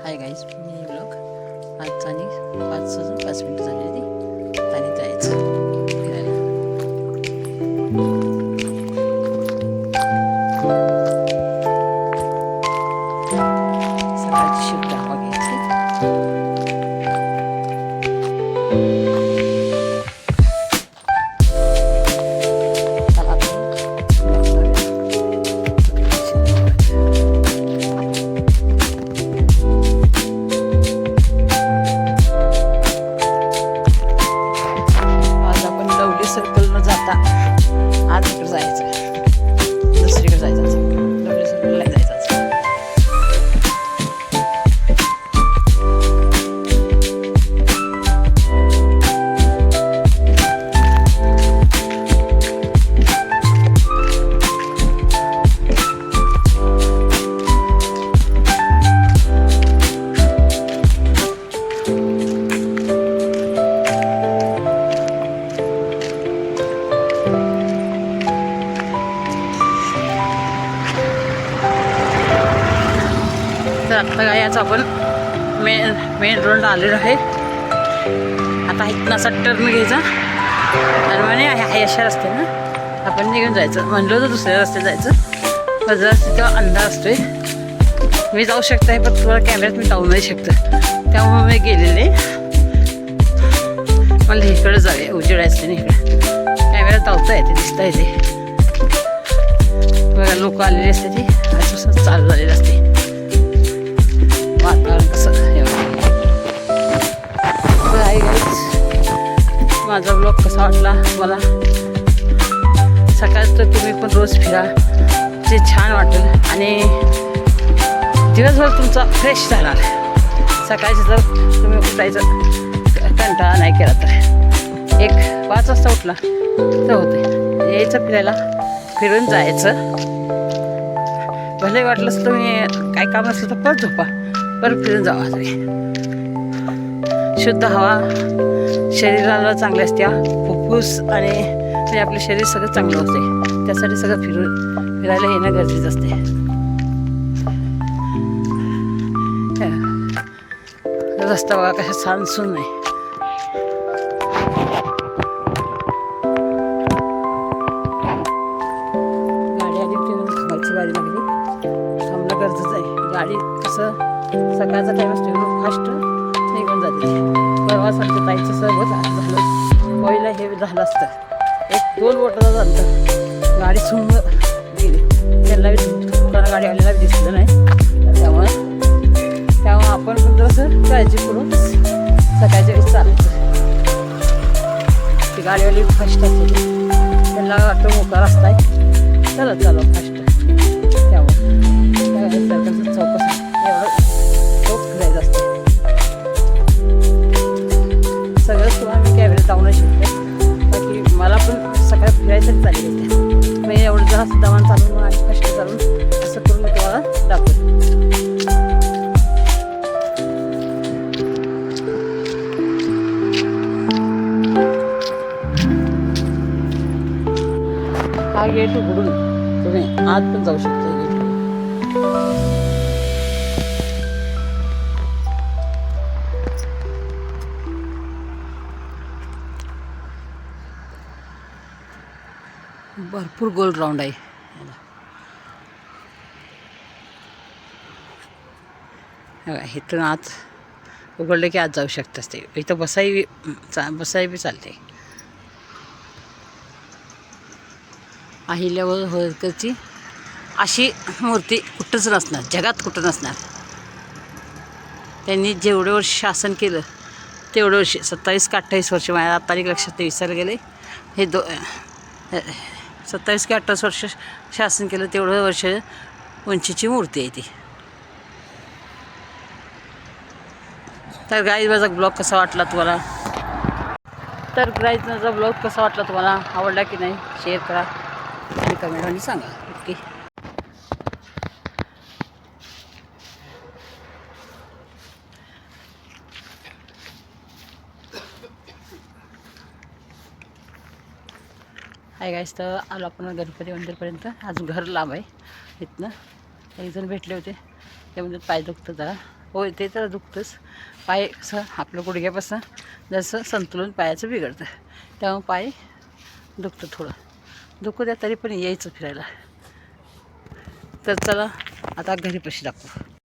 Hi guys, मी blog आजचा आणि 5 झाली होती आणि जायचं फिरायला. सकाळची शिफ्ट बघायची. सर्कल न जाता आज इकडे जायचं, दुसरीकडे जायचं, लवली सर्कलला जायचं. तर आत्ता याच आपण मेन रोडला आलेलो आहे. आता इथनं असा टर्न घ्यायचा आणि म्हणे अशा रस्त्यानं आपण निघून जायचं. म्हणलं तर दुसऱ्या रस्त्यात जायचं, पण जरा तिथं अंधार असतोय. मी जाऊ शकत आहे, पण तुम्हाला कॅमेऱ्यात मी जाऊ नाही शकतं, त्यामुळे मी गेलेले. मला इकडं जाऊया, उजेड असते ना इकडं, कॅमेऱ्यात धावता येते, दिसता येते. बघा लोक आलेली असते, ती असं चालू झालेलं असते. वातावरण कसं आहे माझा ब्लॉग कसा वाटला मला. सकाळचं तुम्ही पण रोज फिरा, ते छान वाटेल आणि दिवसभर तुमचा फ्रेश जाणार. सकाळचं जर तुम्ही उठायचं कंटाळा नाही केला तर 5 वाजता उठला तर होते यायचं फिरायला, फिरून जायचं. भले वाटलंच तुम्ही काय काम असलं तर परत झोपा, परत फिरून जावा. शुद्ध हवा शरीराला चांगली असते, फुफ्फुस आणि म्हणजे आपलं शरीर सगळं चांगलं असते. त्यासाठी सगळं फिरायला येणं गरजेचं असते. रस्ता बघा कशा छान सून आहे. गाडी आली थांबायची, गाडी लागली, थांबणं गरजेचं आहे. गाडी कसं सकाळचा टाईम असतो, फास्ट निघून जाते. परवासारखं ताईचं सर्व झालं, पहिला हे झालं असतं 1-2 बोटाचं झालं, गाडी सुंग गेली. त्यांना कोणा गाडी आलेला दिसलं नाही. त्यामुळे आपण पण जसं काळजी करून सकाळच्या वेळेस चालायचं. ती गाडीवाली फास्ट असते, त्यांना वाटतं मोका रस्ता आहे, चालव फास्ट. त्यामुळे सरकारचं चौकस एवढं खूप फिरायचं असतं. सगळंच तुम्हाला मी कॅमेऱ्यात जाऊन शिकते, बाकी मला पण सकाळी फिरायसाठी चालली होते. मी एवढं जरा दमान चालून आणि कष्ट चालून असं करून मी तुम्हाला दाखवते. हा गेट उघडून तुम्ही आत पण जाऊ शकता. भरपूर गोल राऊंड आहे. इथून आत उघडलं की आत जाऊ शकत असते. इथं बसाई बी चालते. अहिल्याबाई होळकरची अशी मूर्ती कुठंच नसणार, जगात कुठं नसणार. त्यांनी जेवढे वर्ष शासन केलं तेवढे वर्ष, 27 का 28 वर्ष, माझ्या तारीख लक्षात विसरले गेले. हे 27 की 28 वर्ष शासन केलं, तेवढं वर्ष उंचीची मूर्ती आहे ती. तर गाईज माझा ब्लॉग कसा वाटला तुम्हाला, माझा ब्लॉग कसा वाटला तुम्हाला, आवडला की नाही शेअर करा आणि कमेंटमध्ये सांगा. ओके. हाय गाईस, तर आलो आपण गणपती मंदिरपर्यंत. अजून घर लांब आहे इथनं. एक जण भेटले होते, ते म्हणजे पाय दुखतं जरा, होय ते तर दुखतंच. पाय कसं आपलं गुडघ्यापासून जसं संतुलन पायाचं बिघडतं, त्यामुळे पाय दुखतं. थोडं दुखू द्या, तरी पण यायचं फिरायला. तर चला आता घरी पैसे दाखवू.